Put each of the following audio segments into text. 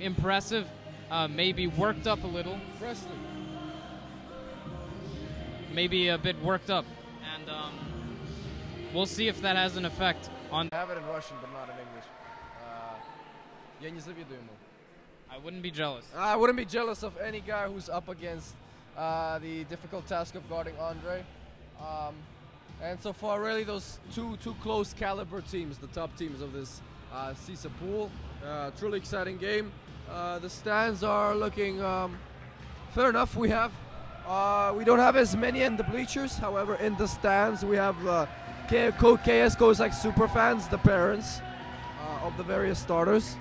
impressive, maybe worked up a little. Maybe a bit worked up, and we'll see if that has an effect on. I have it in Russian, but not in English. Я не завидую ему. I wouldn't be jealous. I wouldn't be jealous of any guy who's up against the difficult task of guarding Andre. And so far, really, those two close caliber teams, the top teams of this CISA pool. Truly exciting game. The stands are looking fair enough. We don't have as many in the bleachers. However, in the stands we have KS Cossacks super fans, the parents of the various starters.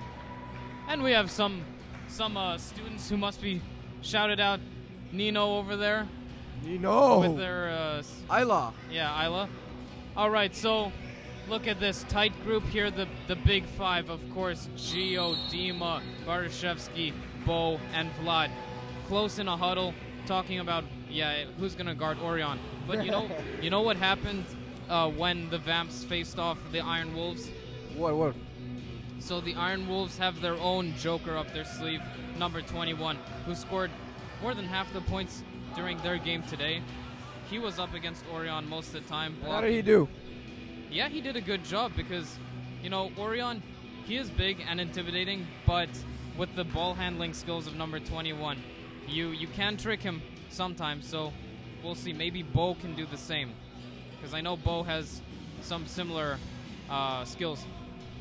And we have some students who must be shouted out. Nino over there. Nino. With their Isla. Yeah, Isla. All right, so look at this tight group here. The big five, of course: Gio, Dima, Bartoszewski, Bo, and Vlad. Close in a huddle, talking about who's gonna guard Orion. But you know what happened when the Vamps faced off the Iron Wolves? What? So the Iron Wolves have their own Joker up their sleeve, number 21, who scored more than half the points during their game today. He was up against Orion most of the time. How did he do? Yeah, he did a good job because, Orion, he is big and intimidating, but with the ball handling skills of number 21, you can trick him sometimes, so we'll see. Maybe Bo can do the same, because I know Bo has some similar skills.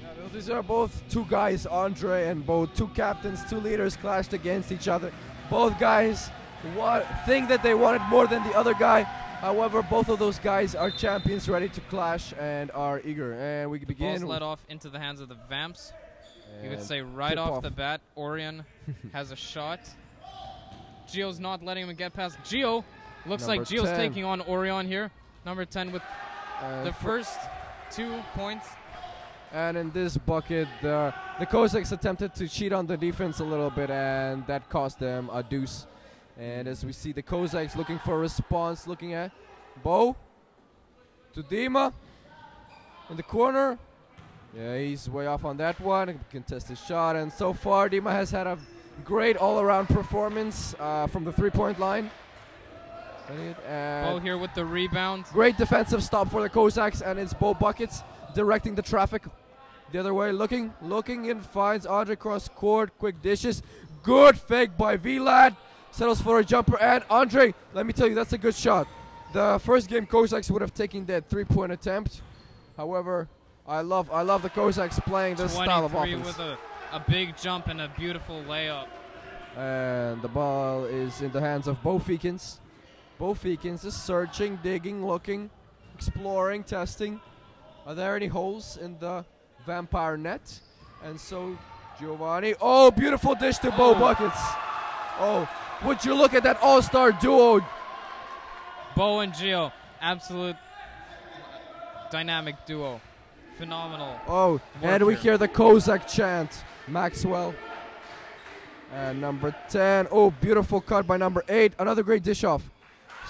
Yeah, these are both two guys, Andre and Bo, two captains, two leaders clashed against each other. Both guys think that they want it more than the other guy. However, both of those guys are champions ready to clash and are eager. And we begin. Ball's led off into the hands of the Vamps. You could say right off the bat, Orion has a shot. Gio's not letting him get past. Gio looks like Gio's taking on Orion here. Number 10 with the first 2 points. And in this bucket, the Cossacks attempted to cheat on the defense a little bit, and that cost them a deuce. And as we see the Cossacks looking for a response, looking at Bo to Dima in the corner. Yeah, he's way off on that one. Contested shot, and so far Dima has had a great all-around performance from the three-point line. Bo here with the rebound. Great defensive stop for the Cossacks, and it's Bo buckets directing the traffic the other way. Looking in, finds Andre cross court. Quick dishes. Good fake by Vlad. Settles for a jumper, and Andre, let me tell you, that's a good shot. The first game Cossacks would have taken that three-point attempt. However, I love the Cossacks playing this style of offense. With a big jump and a beautiful layup. And the ball is in the hands of Bo Feekins. Bo Feekins is searching, digging, looking, exploring, testing. Are there any holes in the Vampire net? And so Giovanni, beautiful dish to Bo buckets. Would you look at that all-star duo? Bo and Gio, absolute dynamic duo. Phenomenal. And we hear the Cossack chant. Maxwell. And number 10. Beautiful cut by number 8. Another great dish off.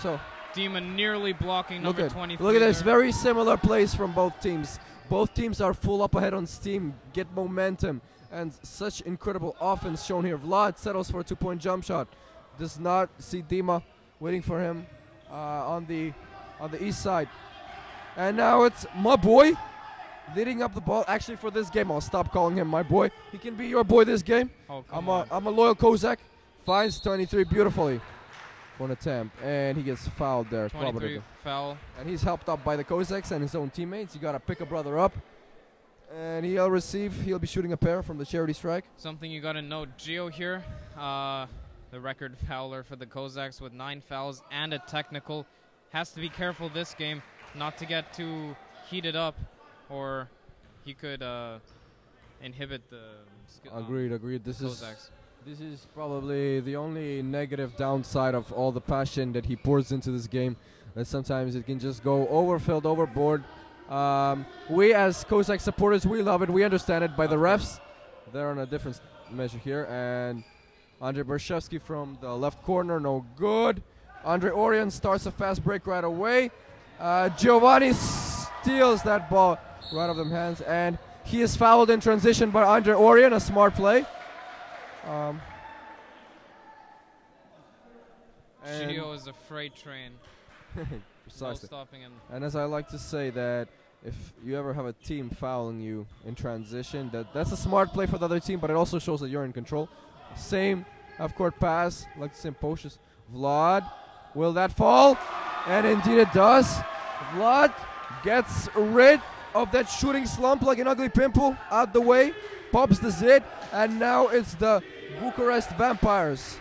So Dima nearly blocking number 23. Look at this. Very similar plays from both teams. Both teams are full up ahead on steam. Get momentum. And such incredible offense shown here. Vlad settles for a 2-point jump shot. Does not see Dima waiting for him on the east side. And now it's my boy leading up the ball. Actually, for this game, I'll stop calling him my boy. He can be your boy this game. I'm a loyal Cossack. Finds 23 beautifully for an attempt, and he gets fouled there. 23 foul. And he's helped up by the Cossacks and his own teammates. You gotta pick a brother up. And he'll receive. He'll be shooting a pair from the charity strike. Something you gotta note: Gio here, the record fouler for the Cossacks with 9 fouls and a technical. Has to be careful this game not to get too heated up, or he could inhibit the Agreed. Cossacks. This is probably the only negative downside of all the passion that he pours into this game. That sometimes it can just go overfilled, overboard. We as Cossack supporters, we love it. We understand it. By the refs, they're on a different measure here. And Andre Bartoszewski from the left corner, no good. Andre Orion starts a fast break right away. Giovanni steals that ball right out of them hands, and he is fouled in transition by Andre Orion. A smart play. Um, and Gio is a freight train. No precisely. stopping him. And as I like to say that if you ever have a team fouling you in transition, that's a smart play for the other team, but it also shows that you're in control. Same half-court pass, like the same potions. Vlad, will that fall? And indeed it does. Vlad gets rid of that shooting slump like an ugly pimple out the way, pops the zit, and now it's the Bucharest Vampires.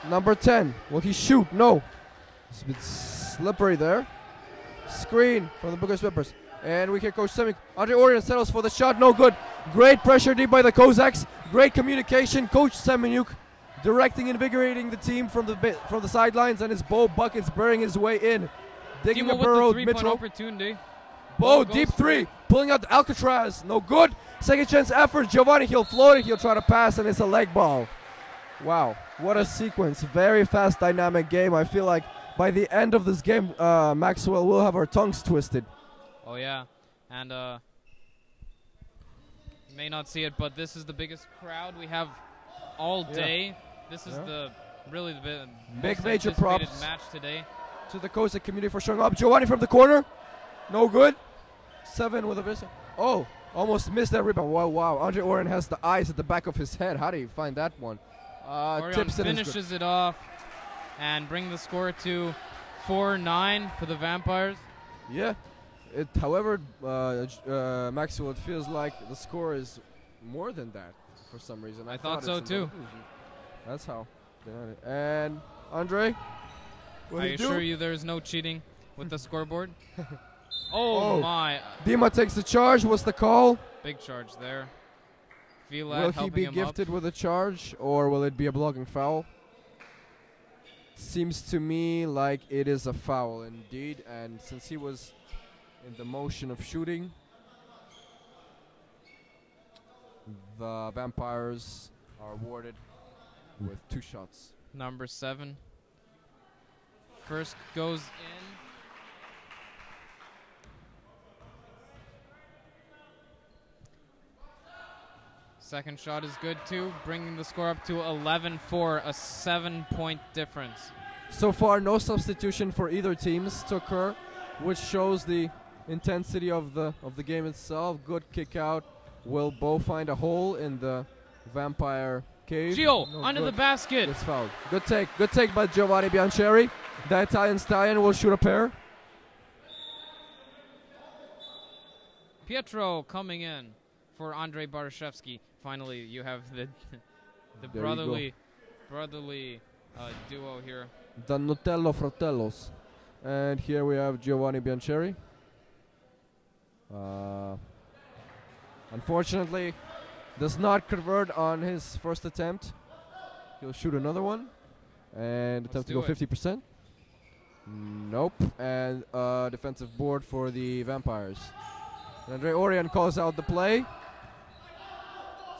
Number 10, will he shoot? No. It's a bit slippery there. Screen from the Bucharest Vipers. And we hear Coach Semyuk. Andre Orion settles for the shot. No good. Great pressure deep by the Cossacks. Great communication. Coach Semyuk directing, invigorating the team from the sidelines. And it's Bo Buckets burying his way in. Digging a burrow. Three-point opportunity. Bo, deep three. Pulling out the Alcatraz. No good. Second chance effort. Giovanni, he'll float it. He'll try to pass, and it's a leg ball. Wow. What a sequence. Very fast, dynamic game. I feel like by the end of this game, Maxwell will have our tongues twisted. Oh, yeah. And you may not see it, but this is the biggest crowd we have all day. This is really the big major props match today. To the Cossack community for showing up. Giovanni from the corner. No good. 7 with a miss. Oh, almost missed that rebound. Wow, wow. Andre Orion has the eyes at the back of his head. How do you find that one? Orion finishes it off and bring the score to 4-9 for the Vampires. Yeah. However, Maxwell, it feels like the score is more than that for some reason. I thought so too. That's how. And Andre, I assure you there's no cheating with the scoreboard. Oh my. Dima takes the charge. What's the call? Big charge there. Will he be gifted with a charge, or will it be a blocking foul? Seems to me like it is a foul indeed, and since he was in the motion of shooting, the Vampires are awarded with 2 shots. Number 7. First goes in. Second shot is good too, bringing the score up to 11-4, a 7-point difference. So far, no substitution for either teams to occur, which shows the intensity of the game itself. Good kick out. Will Bo find a hole in the Vampire cave? Gio, under the basket. It's fouled. Good take by Giovanni Biancheri. The Italian stallion will shoot a pair. Pietro coming in for Andrei Barashevsky. Finally, you have the brotherly duo here. The Nutello Fratellos. And here we have Giovanni Biancheri. Unfortunately, does not convert on his first attempt. He'll shoot another one. And attempt to go 50%. Nope. And defensive board for the Vampires. And Andre Orion calls out the play.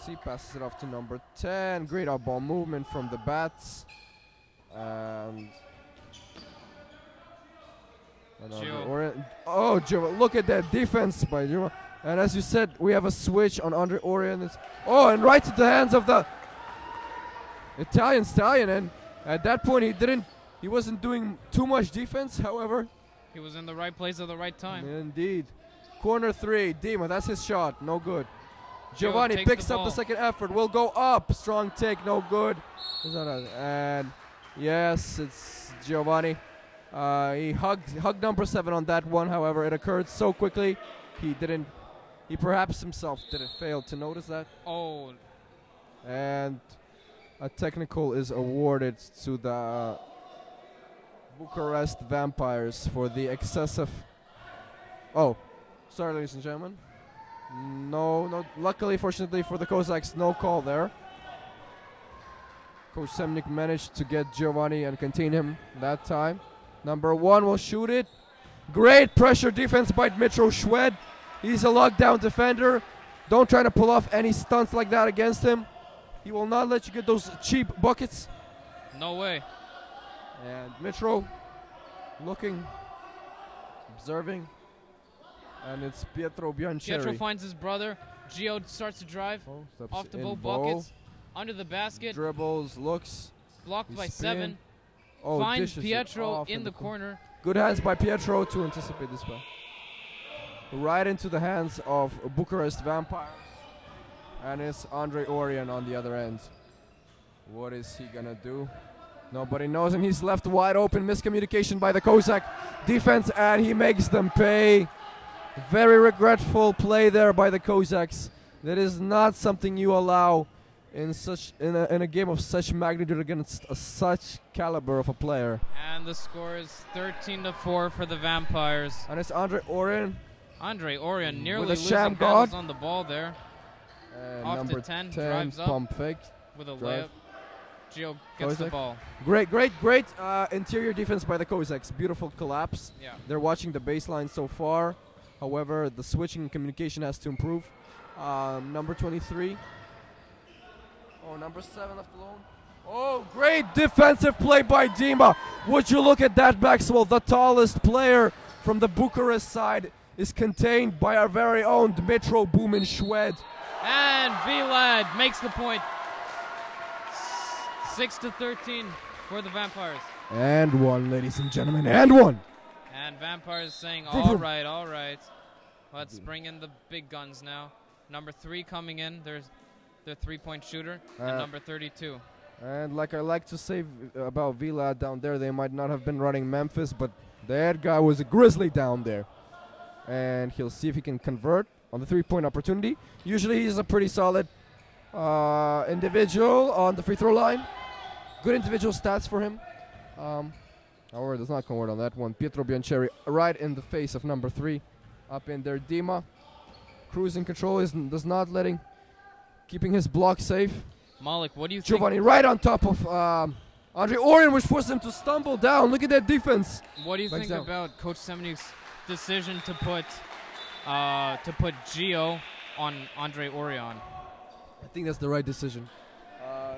He passes it off to number 10. Great out ball movement from the Bats. And Gio, look at that defense by Gio. And as you said, we have a switch on Andre Orion. And right to the hands of the Italian stallion. And at that point, he wasn't doing too much defense. However, he was in the right place at the right time. Indeed. Corner 3, Dima, that's his shot. No good. Giovanni picks up the second effort. Will go up. Strong take. No good. And yes, it's Giovanni. He hugged number 7 on that one. However, it occurred so quickly. He perhaps himself didn't fail to notice that. Oh. And a technical is awarded to the Bucharest Vampires for the excessive. Oh, sorry, ladies and gentlemen. No. Luckily, fortunately for the Cossacks, no call there. Coach Semyuk managed to get Giovanni and contain him that time. Number 1 will shoot it. Great pressure defense by Dmitro Shwed. He's a lockdown defender. Don't try to pull off any stunts like that against him. He will not let you get those cheap buckets. No way. And Dmitro looking, observing. And it's Pietro Biancheri. Pietro finds his brother. Geo starts to drive. Oh, steps Off the in, Bo, Bo. buckets. Under the basket. Dribbles, looks. Blocked He's by spin. 7. Oh, Finds dishes it Pietro off in the corner. Good hands by Pietro to anticipate this play. Right into the hands of Bucharest Vampires. And it's Andre Orion on the other end. What is he gonna do? Nobody knows, and he's left wide open. Miscommunication by the Cossack defense, and he makes them pay. Very regretful play there by the Cossacks. That is not something you allow in a game of such magnitude against such caliber of a player. And the score is 13-4 for the Vampires. And it's Andre Orion. Andre Orion nearly With a losing sham handles guard. on the ball there. And Off number to 10, drives up pump fake. with a drive. layup. Gio gets the Cossack. ball. Great interior defense by the Cossacks. Beautiful collapse. Yeah. They're watching the baseline so far. However, the switching and communication has to improve. Number 23. Oh, number 7 left alone. Oh, great defensive play by Dima. Would you look at that, Maxwell? The tallest player from the Bucharest side is contained by our very own Dmitro Bumin Shwed. And Vlad makes the point. 6-13 for the Vampires. And one, ladies and gentlemen, and one. And Vampires saying, all right. Let's bring in the big guns now. Number 3 coming in. There's their 3-point shooter. And number 32. And like I like to say about Vlad down there, they might not have been running Memphis, but that guy was a grizzly down there. And he'll see if he can convert on the 3-point opportunity. Usually he's a pretty solid individual on the free throw line. Good individual stats for him. However, does not convert on that one. Pietro Biancheri right in the face of number 3. Up in there, Dima. Cruising control does not letting, keeping his block safe. Malik, what do you think? Giovanni right on top of Andre Orion, which forced him to stumble down. Look at that defense. What do you think about Coach Semeniuk's decision to put Gio on Andre Orion? I think that's the right decision.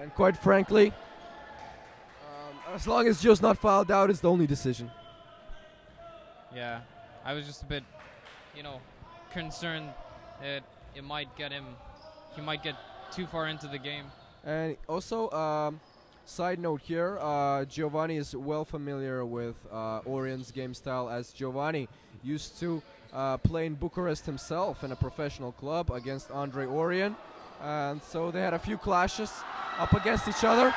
And quite frankly, as long as Gio's not fouled out, it's the only decision. Yeah, I was just a bit, concerned that it might get him. He might get too far into the game. And also, side note here, Giovanni is well familiar with Orion's game style, as Giovanni used to play in Bucharest himself in a professional club against Andre Orion. And so they had a few clashes up against each other.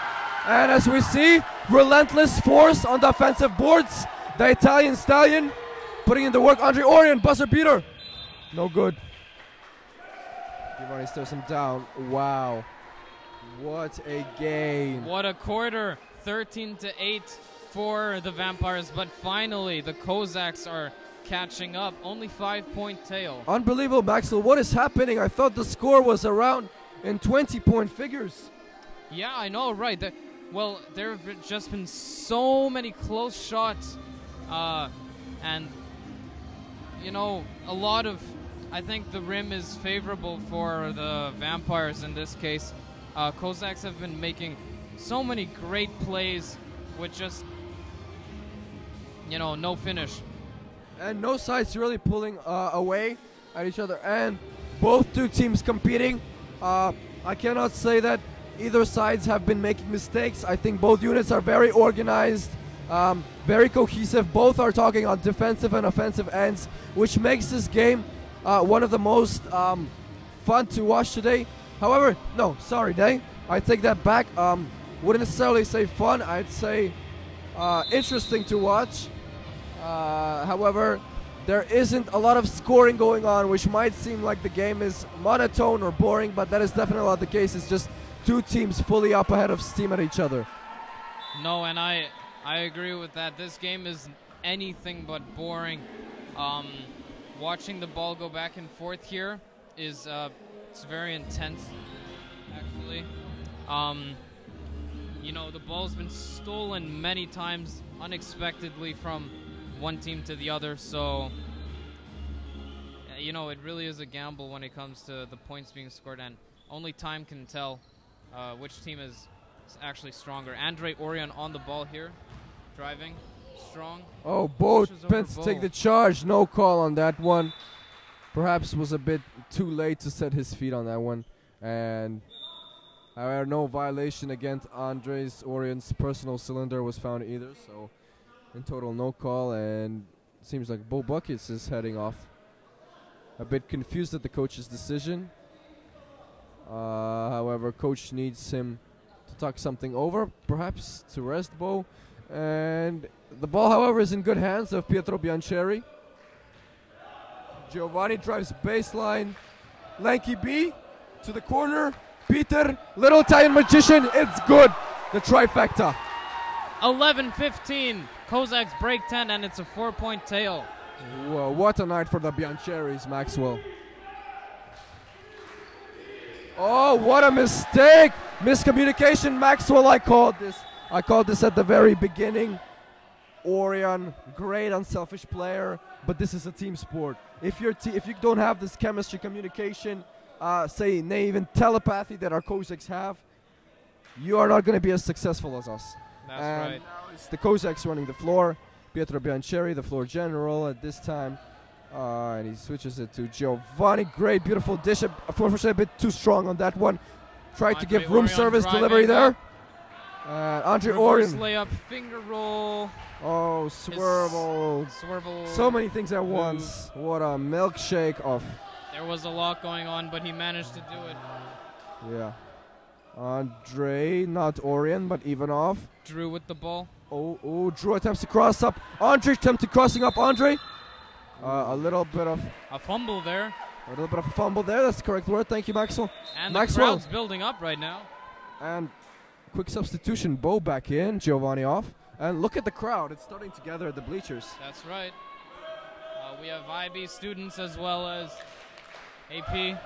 And as we see, relentless force on the offensive boards. The Italian stallion putting in the work. Andre Orion, buzzer beater. No good. Giovanni stares him down. Wow. What a game. What a quarter. 13-8 for the Vampires. But finally, the Cossacks are catching up. Only 5-point tail. Unbelievable, Maxwell. What is happening? I thought the score was around in 20-point figures. Yeah, I know, right. Well, there have just been so many close shots. And, a lot of... I think the rim is favorable for the Vampires in this case. Cossacks have been making so many great plays with just, no finish. And no sides really pulling away at each other. And both two teams competing. I cannot say that either sides have been making mistakes. I think both units are very organized, very cohesive. Both are talking on defensive and offensive ends, which makes this game one of the most fun to watch today. However, no, sorry, Day. I take that back. Wouldn't necessarily say fun. I'd say interesting to watch. However, there isn't a lot of scoring going on, which might seem like the game is monotone or boring, but that is definitely not the case. It's just two teams fully up ahead of steam at each other. No, and I agree with that. This game is anything but boring. Watching the ball go back and forth here is it's very intense, actually. The ball's been stolen many times unexpectedly from one team to the other, so it really is a gamble when it comes to the points being scored, and only time can tell which team is actually stronger. Andre Orion on the ball here, driving, strong. Oh, both Pence take the charge. No call on that one. perhaps was a bit too late to set his feet on that one. And however, no violation against Andres Orion's personal cylinder was found either. So in total, no call. And it seems like Bo Buckets is heading off. A bit confused at the coach's decision. However, coach needs him to talk something over, perhaps to rest Bo. And the ball, however, is in good hands of Pietro Biancheri. Giovanni drives baseline. Lanky B to the corner. Peter, little Italian magician, it's good. The trifecta. 11-15. Cossacks break 10, and it's a 4-point tail. Whoa, what a night for the Biancheris, Maxwell. Oh, what a mistake. Miscommunication, Maxwell, I called this. I called this at the very beginning. Orion, great unselfish player, but this is a team sport. If you don't have this chemistry, communication, say even telepathy that our Cossacks have, you are not going to be as successful as us. That's and right. now it's the Cossacks running the floor. Pietro Biancheri, the floor general at this time. And he switches it to Giovanni. Great, beautiful dish. Unfortunately, a bit too strong on that one. Tried to give room Orion service driving delivery there. up. Andre Reverse Orion. layup, finger roll. Oh, swervel. Swervel. So many things at once. What a milkshake of. There was a lot going on, but he managed to do it. Yeah. Andre, not Orion, but Ivanov. Drew with the ball. Oh, Drew attempts to cross up. Andre attempted crossing up Andre. A little bit of A fumble there. a fumble there. That's the correct word. Thank you, Maxwell. And Maxwell. the crowd's building up right now. And quick substitution. Bo back in. Giovanni off. And look at the crowd. It's starting to gather at the bleachers. That's right. We have IB students as well as AP.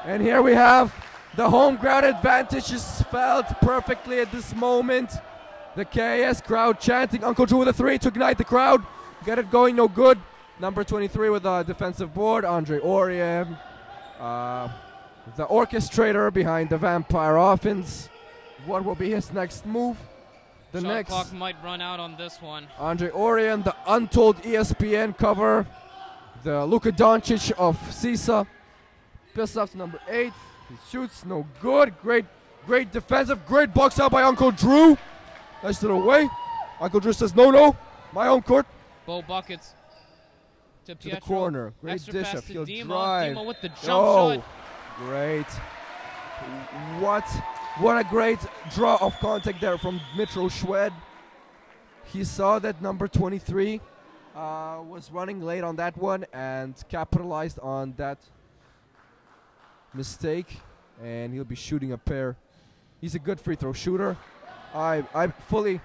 And here we have the home ground advantage is felt perfectly at this moment. The KS crowd chanting Uncle Drew with a 3 to ignite the crowd. Get it going, no good. Number 23 with a defensive board, Andre Orion. The orchestrator behind the Vampire offense. What will be his next move? The Shot next clock might run out on this one. Andre Orion, the untold ESPN cover. The Luka Doncic of CISA. Pissed off to number 8. He shoots, no good. Great defensive, great box out by Uncle Drew. That's to the way. Uncle Drew says, no, my own court. Bo Buckets to To Pietro. the corner. Great Extra dish, pass a to field Dima. drive. Dima with the jump Oh, shot. great. What a great draw of contact there from Mitro Schwed. He saw that number 23 was running late on that one and capitalized on that mistake, and he'll be shooting a pair. He's a good free throw shooter. I fully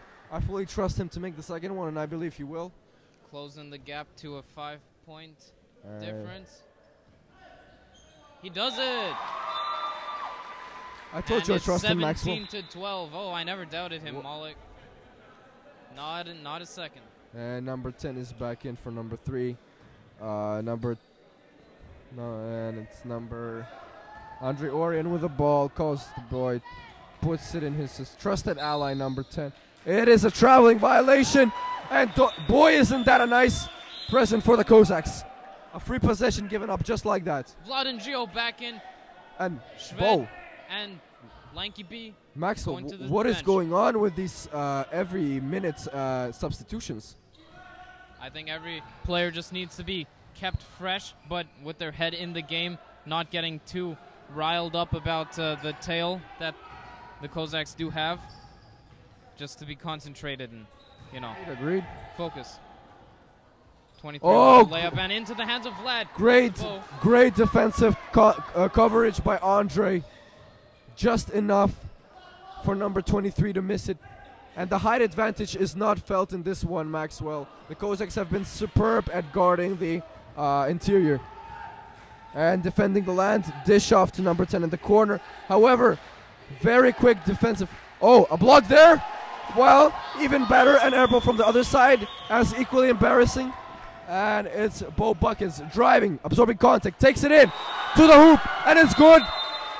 trust him to make the second one, and I believe he will. Closing the gap to a 5-point difference. He does it. I told you I trust him, Maxwell. 17-12. Oh, I never doubted him, Malik. Not a second. And number 10 is back in for number 3. And it's number Andre Orion with the ball. Calls the boy, puts it in his trusted ally, number 10. It is a traveling violation. And boy, isn't that a nice present for the Cossacks. A free possession given up just like that. Vlad and Gio back in. And Schwed Bo. and Lanky B. Maxwell, going to the what is bench. going on with these every minute substitutions? I think every player just needs to be kept fresh, but with their head in the game, not getting too riled up about the tail that the Cossacks do have. Just to be concentrated and, Agreed. focus. 23 Oh, layup and into the hands of Vlad. Great defensive coverage by Andre. Just enough for number 23 to miss it. And the height advantage is not felt in this one, Maxwell. The Cossacks have been superb at guarding the interior. And defending the land, dish off to number 10 in the corner. However, very quick defensive. Oh, a block there. Well, even better, an airball from the other side, as equally embarrassing. And it's Bo Buckets driving, absorbing contact, takes it in to the hoop, and it's good.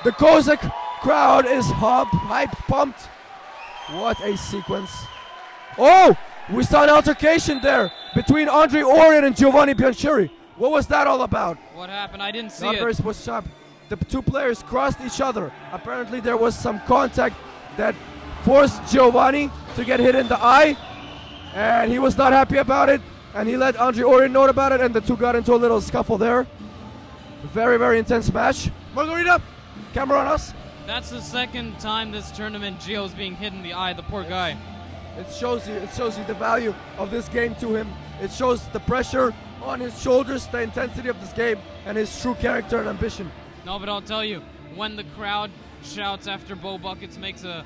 The Cossack crowd is hype pumped. What a sequence. Oh, we saw an altercation there between Andre Orion and Giovanni Biancheri. What was that all about? What happened? I didn't see Not it. very supposed sharp. The two players crossed each other. Apparently there was some contact that forced Giovanni to get hit in the eye, and he was not happy about it, and he let Andre Orion know about it, and the two got into a little scuffle there. Very, very intense match. Margarita, camera on us. That's the second time this tournament Gio's being hit in the eye, the poor guy. It shows you the value of this game to him. It shows the pressure on his shoulders, the intensity of this game, and his true character and ambition. No, but I'll tell you, when the crowd shouts after Bo Buckets makes a,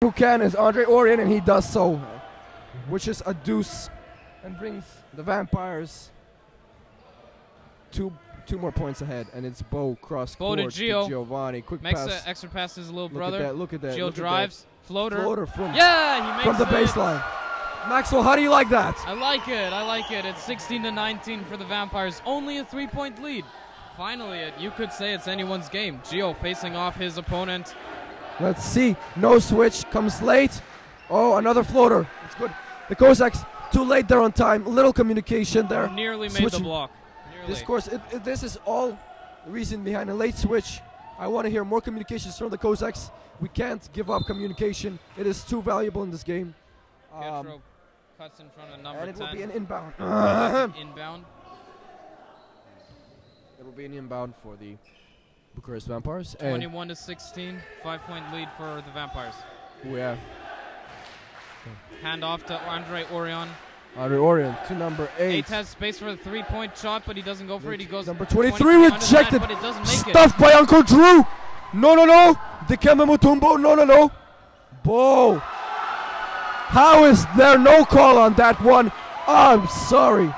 Who can is Andre Orion, and he does so, which is a deuce, and brings the Vampires two more points ahead, and it's Bo cross Bo to court Gio. Giovanni. Quick makes pass. the extra pass to his little Look brother. at that, look at that. Gio look drives, floater. Floater from, Yeah, he makes from the it. baseline. Maxwell, how do you like that? I like it. It's 16-19 for the Vampires. Only a 3-point lead. Finally, you could say it's anyone's game. Gio facing off his opponent. Let's see. No switch. Comes late. Oh, another floater. It's good. The Cossacks, too late there on time. Little communication there. Nearly made Switching. the block. Nearly. This course, this is all the reason behind a late switch. I want to hear more communications from the Cossacks. We can't give up communication. It is too valuable in this game. Pietro cuts in front of number 10. And it will be an inbound. Inbound. It will be an inbound for the Bucharest Vampires. 21-16, 5-point lead for the Vampires. Yeah. Hand off to Andre Orion. Andre Orion to number 8. 8 has space for the 3-point shot, but he doesn't go for it. He goes number 23 rejected. But it doesn't make Stuffed by Uncle Drew. No. Dikembe Mutombo. No. Bo. How is there no call on that one? I'm sorry.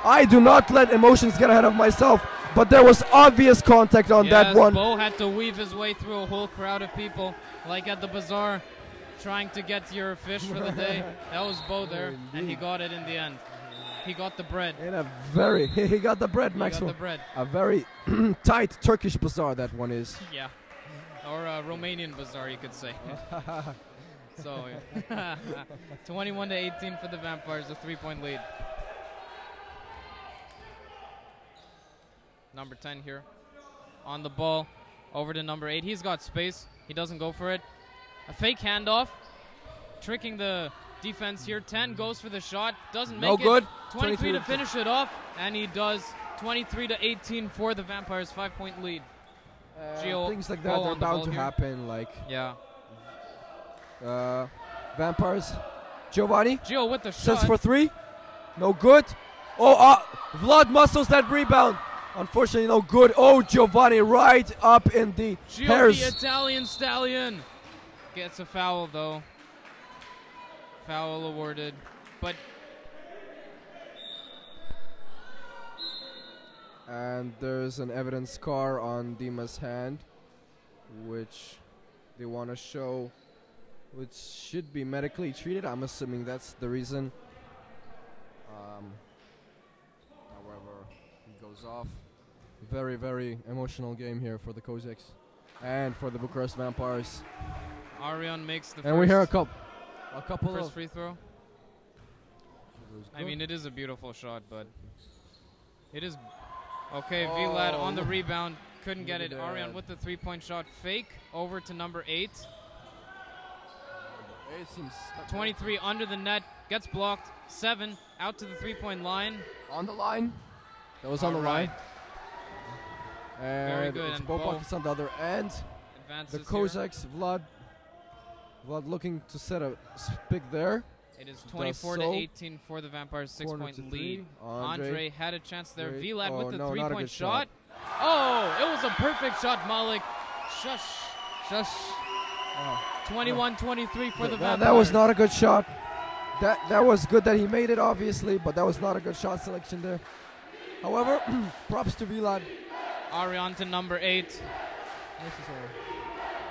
I do not let emotions get ahead of myself, but there was obvious contact on that one. Bo had to weave his way through a whole crowd of people, like at the bazaar, trying to get your fish for the day. That was Bo there, and he got it in the end. He got the bread. In a very, he got the bread, Maxwell. He got the bread. A very tight Turkish bazaar that one is. Yeah, or a Romanian bazaar, you could say. So, 21-18 for the Vampires, a 3-point lead. Number 10 here on the ball, over to number 8. He's got space. He doesn't go for it. A fake handoff, tricking the defense here. 10 goes for the shot, doesn't make it. No good. 23 to finish it off, and he does. 23-18 for the Vampires, 5-point lead. Things like that are bound to happen. Like Vampires. Giovanni. Gio with the shot. Sets for 3. No good. Oh, Vlad muscles that rebound. Unfortunately, no good. Oh, Giovanni right up in the Gio, hairs. the Italian stallion. Gets a foul, though. Foul awarded. But and there's an evidence scar on Dima's hand, which they want to show, which should be medically treated. I'm assuming that's the reason. goes off. Very, very emotional game here for the Cossacks and for the Bucharest Vampires. Arion makes the and we hear a couple first of free throw. I mean, it is a beautiful shot, but it is okay. Vlad on the rebound, couldn't get it. Arion with the three-point shot, fake over to number 8. 23 under the net, gets blocked. 7 out to the three-point line. On the line. That was on the line. And very good. It's And Bobak is on the other end. Advances The Cossacks, Vlad looking to set a pick there. It is 24 to 18 for the Vampires, 6-point lead. Andre had a chance there. Vlad with the three-point shot. Oh, it was a perfect shot, Malik. Shush. 21-23 for the Vampires. That was not a good shot. That was good that he made it, obviously, but that was not a good shot selection there. However, props to Vlad. Arion to number 8.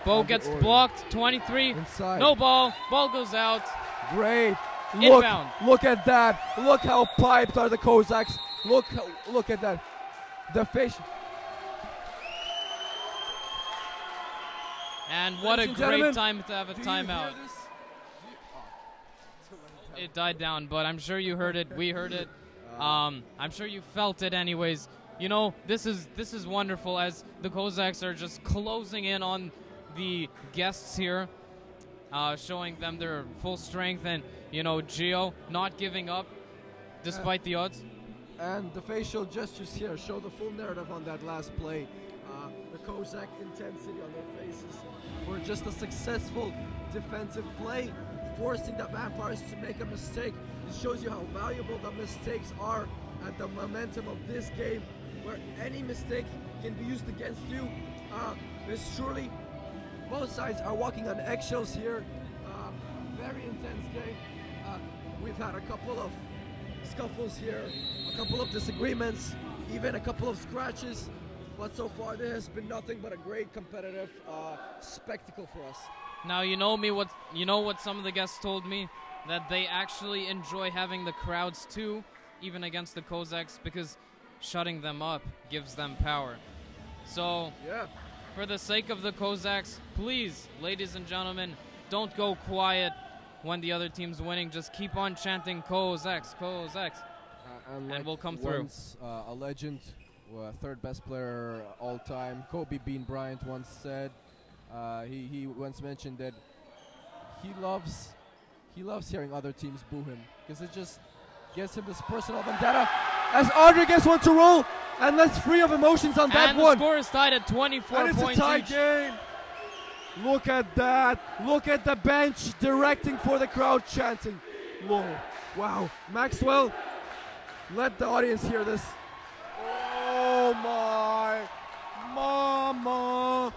Bo gets blocked. 23. Inside. No ball. Ball goes out. Great. Inbound. Look at that. Look how piped are the Cossacks. Look at that. The fish. And what a great time to have a timeout. It died down, but I'm sure you heard it. We heard it. I'm sure you felt it anyways. You know, this is wonderful as the Cossacks are just closing in on the guests here, showing them their full strength, and you know, Gio not giving up despite the odds. And the facial gestures here show the full narrative on that last play. The Cossack intensity on their faces for just a successful defensive play, forcing the Vampires to make a mistake. It shows you how valuable the mistakes are at the momentum of this game, where any mistake can be used against you. This surely, both sides are walking on eggshells here. Very intense game. We've had a couple of scuffles here, a couple of disagreements, even a couple of scratches. But so far there has been nothing but a great competitive spectacle for us. Now you know what some of the guests told me, that they actually enjoy having the crowds too, even against the Cossacks, because shutting them up gives them power. So yeah, for the sake of the Cossacks, please, ladies and gentlemen, don't go quiet when the other team's winning. Just keep on chanting Cossacks, Cossacks, and we'll come through. Once, a legend, third best player all time, Kobe Bean Bryant once said, he once mentioned that he loves hearing other teams boo him, because it just gives him this personal vendetta. As Andre gets one to roll, and lets free of emotions on that one. And the score is tied at 24 and points it's a tie each. game. Look at that. Look at the bench directing for the crowd chanting. Whoa. Wow. Maxwell, let the audience hear this. Oh my. Mama.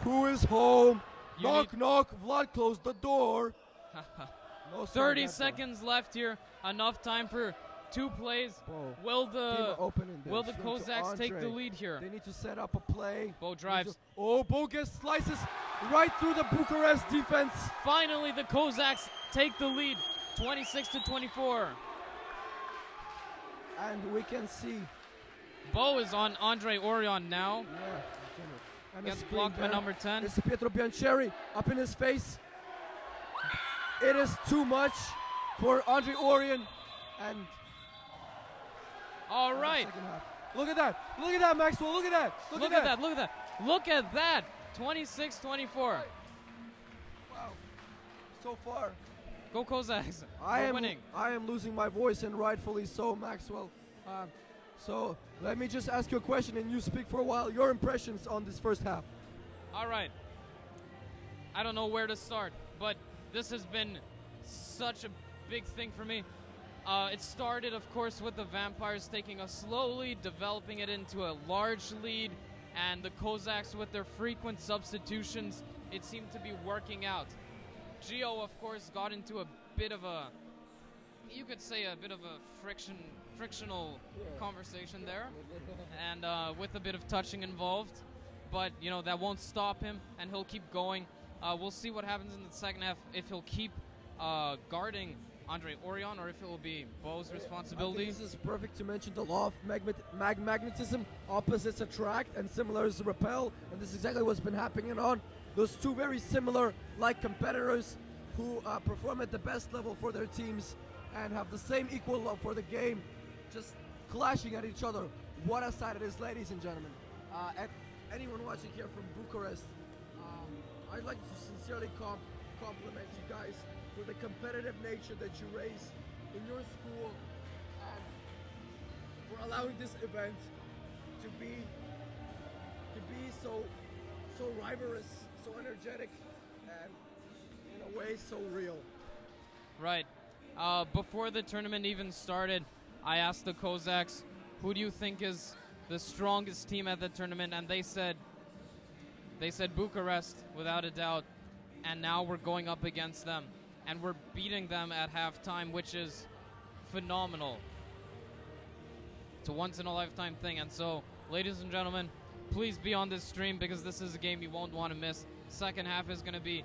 Who is home? Knock, knock. Vlad, close the door. No 30 seconds left here. Enough time for 2 plays. Whoa. Will the Cossacks take the lead here? They need to set up a play. Bo drives. Oh, Bo gets slices right through the Bucharest defense. Finally, the Cossacks take the lead, 26-24. And we can see Bo is on Andre Orion now. Yeah. Gets blocked by number 10. It's Pietro Biancheri up in his face. It is too much for Andre Orion. And all right. Look at that. Look at that, Maxwell. Look at that. Look at that. Look at that. Look at that. 26-24. Wow. So far. Go Cossacks. We're winning. I am losing my voice, and rightfully so, Maxwell. So let me just ask you a question, and you speak for a while. Your impressions on this first half. All right. I don't know where to start, but this has been such a big thing for me. It started, of course, with the Vampires taking a slow lead, developing it into a large lead, and the Cossacks with their frequent substitutions, it seemed to be working out. Gio, of course, got into a bit of a, you could say a bit of a frictional conversation there, and with a bit of touching involved, but you know, that won't stop him, and he'll keep going. We'll see what happens in the second half, if he'll keep guarding Andre Orion or if it will be Bo's I responsibility. think this is perfect to mention the law of magnetism. Opposites attract and similars repel, and this is exactly what's been happening on those two very similar like competitors who perform at the best level for their teams and have the same equal love for the game, just clashing at each other. What a sight it is, ladies and gentlemen. And anyone watching here from Bucharest, I'd like to sincerely compliment you guys for the competitive nature that you raise in your school and for allowing this event to be so rivalrous, so energetic, and in a way so real. Right. Before the tournament even started, I asked the Cossacks, who do you think is the strongest team at the tournament? And they said Bucharest, without a doubt. And now we're going up against them. And we're beating them at halftime, which is phenomenal. It's a once-in-a-lifetime thing. And so, ladies and gentlemen, please be on this stream because this is a game you won't want to miss. Second half is going to be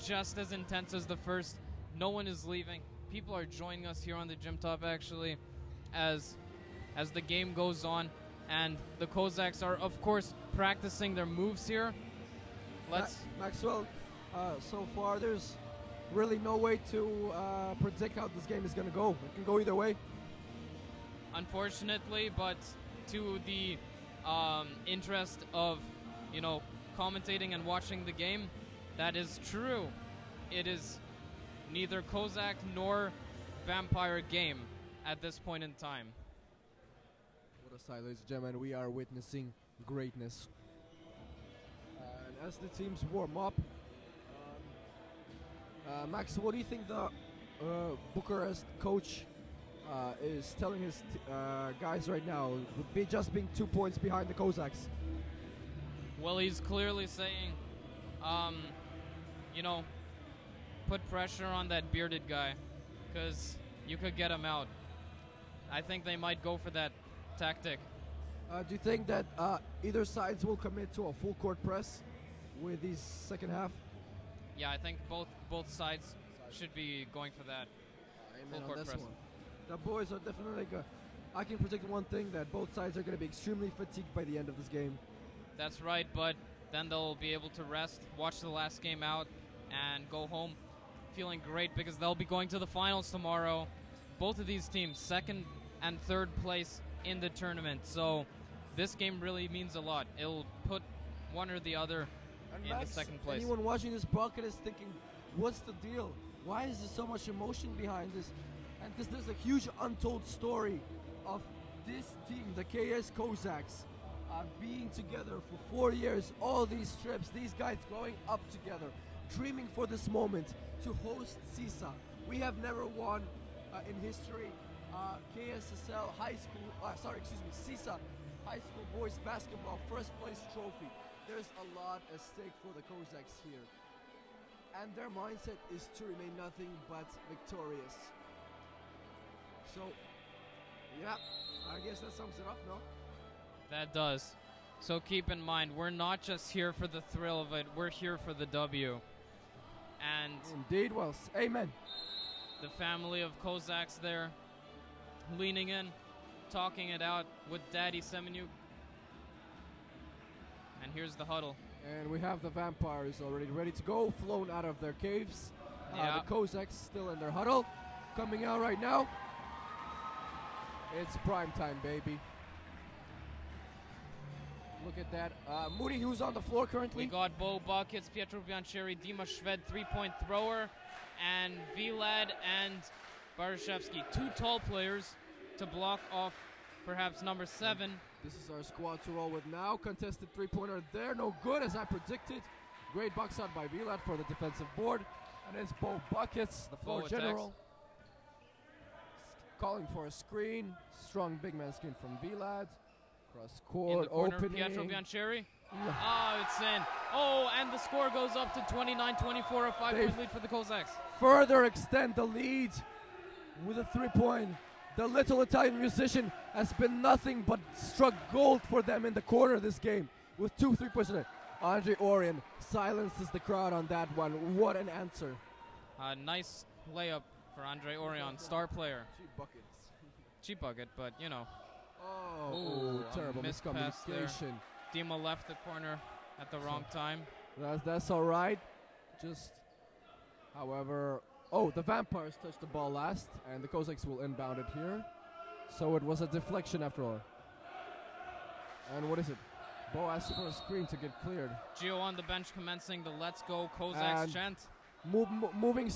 just as intense as the first. No one is leaving. People are joining us here on the gym top, actually, as the game goes on. And the Cossacks are, of course, practicing their moves here. Maxwell, so far there's really no way to predict how this game is going to go. It can go either way. Unfortunately, but to the interest of, commentating and watching the game, that is true. It is neither Cossack nor Vampire game at this point in time. What a sight, ladies and gentlemen. We are witnessing greatness. And as the teams warm up, Max, what do you think the Bucharest coach is telling his guys right now, with just being 2 points behind the Cossacks? Well, he's clearly saying, put pressure on that bearded guy, because you could get him out. I think they might go for that tactic. Do you think that either sides will commit to a full court press with this second half? Yeah, I think both sides should be going for that full court press. The boys are definitely good. I can predict one thing, that both sides are going to be extremely fatigued by the end of this game. That's right, but then they'll be able to rest, watch the last game out, and go home feeling great because they'll be going to the finals tomorrow. Both of these teams, second and third place in the tournament. So this game really means a lot. It'll put one or the other in the second place. Anyone watching this bracket is thinking, what's the deal? Why is there so much emotion behind this? And because there's a huge untold story of this team, the KS Cossacks, being together for 4 years, all these trips, these guys growing up together, dreaming for this moment to host CISA. We have never won in history KSSL high school, CISA high school boys basketball first place trophy. There's a lot at stake for the Cossacks here. And their mindset is to remain nothing but victorious. So, yeah, I guess that sums it up, no? That does. So keep in mind, we're not just here for the thrill of it, we're here for the W. And indeed, well, amen. The family of Cossacks there, leaning in, talking it out with Daddy Semenuk. And here's the huddle. And we have the Vampires already ready to go, flown out of their caves. The Cossacks still in their huddle, coming out right now. It's prime time, baby. Look at that. Moody, who's on the floor currently? We got Bo Buckets, Pietro Biancheri, Dima Shved, three-point thrower, and Vlad and Barashevsky. Two tall players to block off perhaps number 7. This is our squad to roll with now. Contested three-pointer there, no good as I predicted. Great box out by Vlad for the defensive board. And it's Bo Buckets, the floor general. Calling for a screen. Strong big man screen from Vlad. Cross court, opening. Pietro Biancheri. Oh, it's in. Oh, and the score goes up to 29-24, a 5-point lead for the Cossacks. Further extend the lead with a 3-point. The little Italian musician has been nothing but struck gold for them in the corner this game with 2 3-points in it. Andre Orion silences the crowd on that one. What an answer. Nice layup for Andre Orion, star player. Cheap buckets. Cheap bucket, but you know. Oh, terrible missed pass there. miscommunication. Dima left the corner at the wrong time. That's all right. Just, however, the Vampires touched the ball last, and the Cossacks will inbound it here. So it was a deflection after all. And what is it? Bo asked for a screen to get cleared. Gio on the bench commencing the Let's Go Cossacks And chant. Moving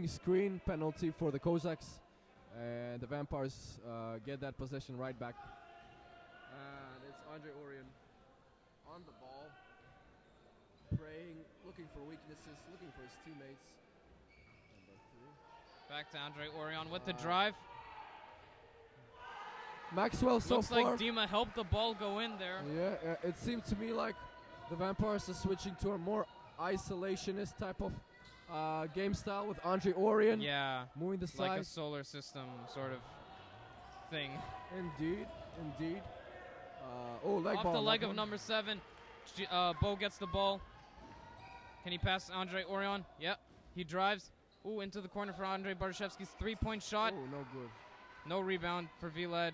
screen penalty for the Cossacks. And the Vampires get that possession right back. And it's Andre Orion on the ball, praying, looking for weaknesses, looking for his teammates. Back to Andre Orion with the drive. Maxwell so Looks far. like Dima helped the ball go in there. Yeah, it seemed to me like the Vampires are switching to a more isolationist type of game style with Andre Orion. Yeah, moving the side. like a solar system sort of thing. Indeed. Leg Off ball. the leg of number 7. Bo gets the ball. Can he pass Andre Orion? Yep. He drives. Ooh, into the corner for Andre Barashevsky's 3-point shot. Oh, no good. No rebound for Vlad.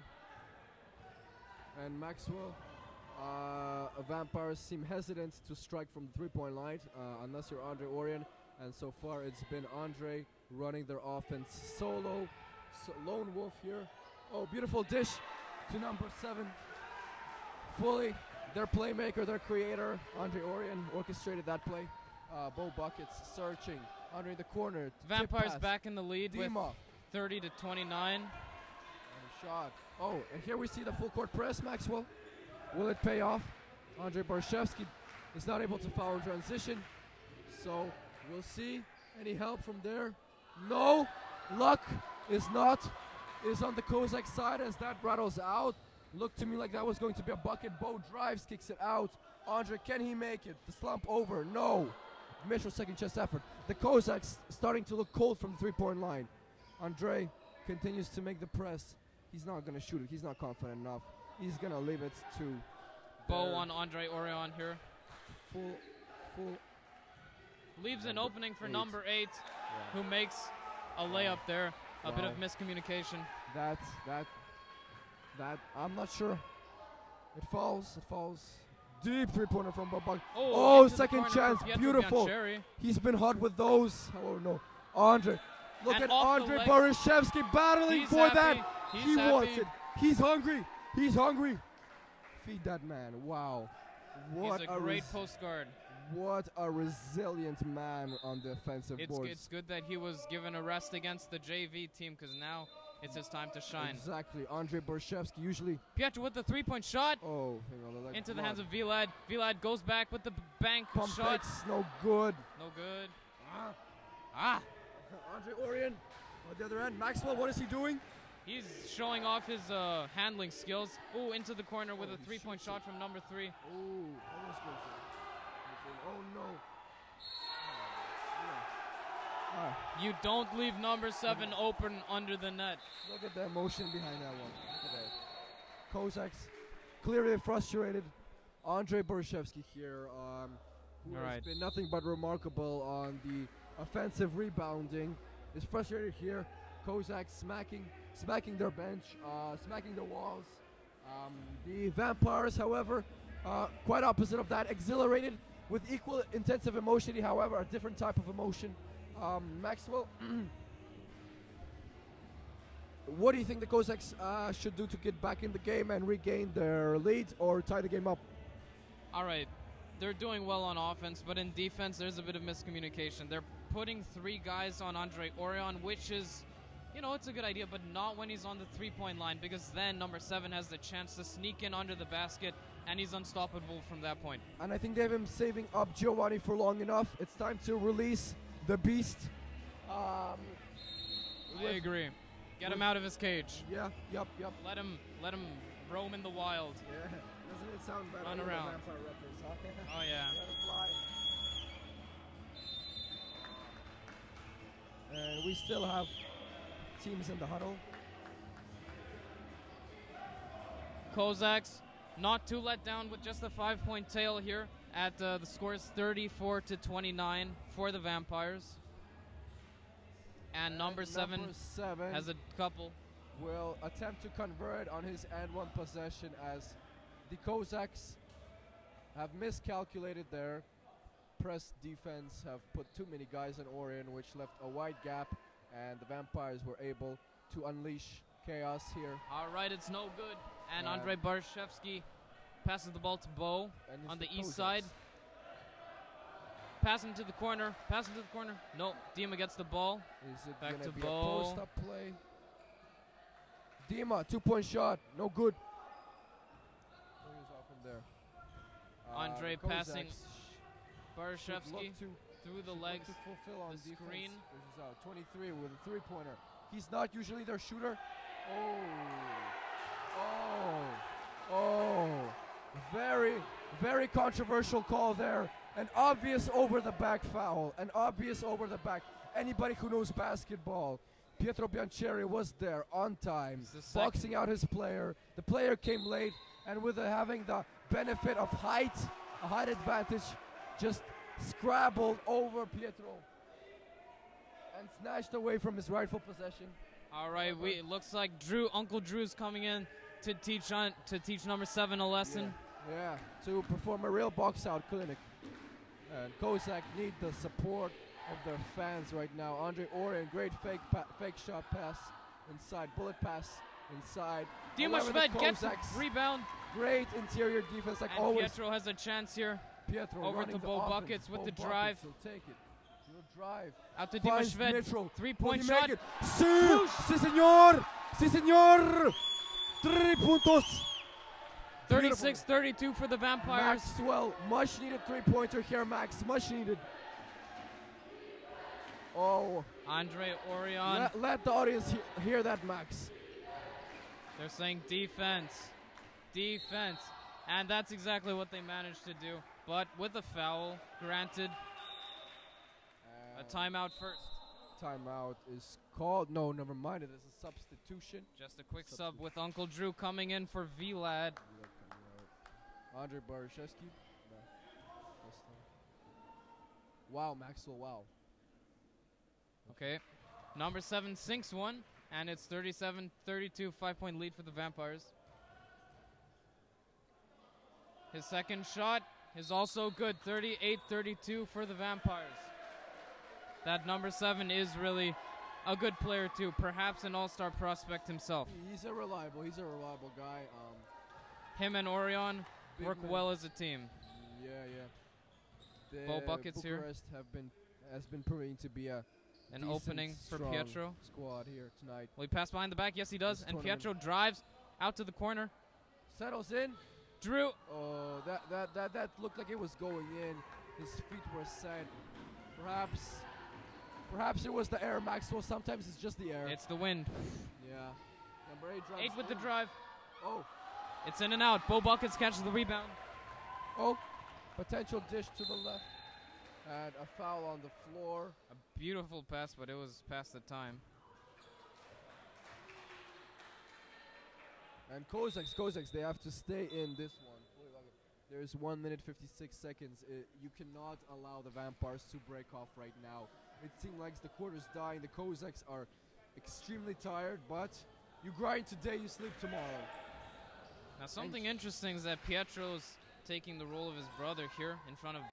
And Maxwell, Vampires seem hesitant to strike from the 3-point line unless you're Andre Orion. And so far it's been Andre running their offense solo. Lone wolf here. Oh, beautiful dish to number 7. Fully their playmaker, their creator, Andre Orion orchestrated that play. Bo buckets searching. Andre in the corner. Vampires back in the lead with Dima. 30-29. And shot. Oh, and here we see the full court press, Maxwell. Will it pay off? Andre Barashevsky is not able to foul in transition. So we'll see. Any help from there? No. Luck is on the Cossack side as that rattles out. Looked to me like that was going to be a bucket. Bo drives, kicks it out. Andre, can he make it? The slump over. No. Mitchell second chest effort. The Cossacks starting to look cold from the 3-point line. Andre continues to make the press. He's not going to shoot it. He's not confident enough. He's going to leave it to Bo on Andre Orion here. Full. Leaves an opening for 8. number 8, who makes a layup there. A bit of miscommunication. That I'm not sure. It falls. Deep 3-pointer from Babak. Oh, second chance. Beautiful. He's been hot with those. Oh no. Andre. Look at Andre Barashevsky battling for that. He wants it. He's hungry. Feed that man. Wow. He's a great post guard. What a resilient man on the offensive boards. It's good that he was given a rest against the JV team because now it's his time to shine. Exactly. Andre Barashevsky usually. Pietro with the 3-point shot. Oh, into the hands of Vlad. Vlad goes back with the bank Pump shot. Fakes, no good. Andre Orion on the other end. Maxwell, what is he doing? He's showing off his handling skills. Ooh, into the corner with a 3-point shot from number 3. Ooh, almost goes there. Oh no. You don't leave number 7 open under the net. Look at the emotion behind that one. Look at that. Cossacks clearly frustrated. Andre Barashevsky here, who has been nothing but remarkable on the offensive rebounding, is frustrated here. Cossacks smacking their bench, smacking the walls. The Vampires, however, quite opposite of that, exhilarated with equal intensive emotion, however, a different type of emotion. Maxwell, what do you think the Cossacks should do to get back in the game and regain their lead or tie the game up? All right, they're doing well on offense, but in defense, there's a bit of miscommunication. They're putting 3 guys on Andre Orion, which is, it's a good idea, but not when he's on the 3-point line, because then number 7 has the chance to sneak in under the basket, and he's unstoppable from that point. And I think they have him saving up Giovanni for long enough. It's time to release the beast. I agree. Get him out of his cage. Yeah, yep. Let him roam in the wild. Yeah, doesn't it sound better? Run around. Oh yeah. And we still have teams in the huddle. Cossacks not too let down with just a 5-point tail here at the score is 34-29 for the Vampires. And number seven has a couple. Will attempt to convert on his and one possession as the Cossacks have miscalculated their press defense, have put too many guys on Orion, which left a wide gap, and the Vampires were able to unleash chaos here. All right, it's no good. And Andrei Barashevsky passes the ball to Bo on the east side. Passing to the corner. No, Dima gets the ball. Is it back gonna to be Bo? A post-up play? Dima, 2-point shot, no good. Off from there. Andre passing Barashevsky through the legs. To fulfill on the screen. This is out. 23 with a three-pointer. He's not usually their shooter. Very, very controversial call there. An obvious over-the-back foul. An obvious over-the-back. Anybody who knows basketball, Pietro Biancheri was there on time, boxing out his player. The player came late, and with having the benefit of height, a height advantage, just scrabbled over Pietro and snatched away from his rightful possession. All right, it looks like Uncle Drew's coming in to teach number 7 a lesson. Yeah, to perform a real box-out clinic. And Cossack need the support of their fans right now. Andre Orion, great fake shot pass inside, bullet pass inside. Dima Shved gets rebound. Great interior defense, like and always. Pietro has a chance here. Pietro over to Bo Buckets with the drive. So take it. Drive. Out to Dima Shved. 3-point shot. Sí, señor. Sí, señor. 3 puntos. 36-32 for the Vampires. Maxwell, much needed three-pointer here, Max. Much needed. Oh. Andre Orion. Let the audience hear that, Max. They're saying defense. Defense. And that's exactly what they managed to do. But with a foul granted. A timeout first. Timeout is called. No, never mind. It is a substitution. Just a quick sub with Uncle Drew coming in for Vlad. Andre Barashevsky. Wow, Maxwell, wow. Okay. Number 7 sinks one, and it's 37-32, 5-point lead for the Vampires. His second shot is also good, 38-32 for the Vampires. That number 7 is really a good player too, perhaps an all-star prospect himself. He's a reliable guy. Him and Orion work well as a team. Yeah. Bo Buckets Bucharest here. Has been proving to be an opening for Pietro. Squad here tonight. Will he pass behind the back? Yes, he does. And Pietro drives out to the corner. Settles in. Drew. Oh, that looked like it was going in. His feet were set. Perhaps it was the air, Maxwell. Sometimes it's just the air. It's the wind. Yeah. Number 8 drives. 8 with the drive. Oh. It's in and out. Bo Buckets catches the rebound. Oh. Potential dish to the left. And a foul on the floor. A beautiful pass, but it was past the time. And Cossacks, they have to stay in this one. There's 1 minute 56 seconds. You cannot allow the Vampires to break off right now. It seems like the quarter's dying. The Cossacks are extremely tired, but you grind today, you sleep tomorrow. Now something interesting is that Pietro's taking the role of his brother here in front of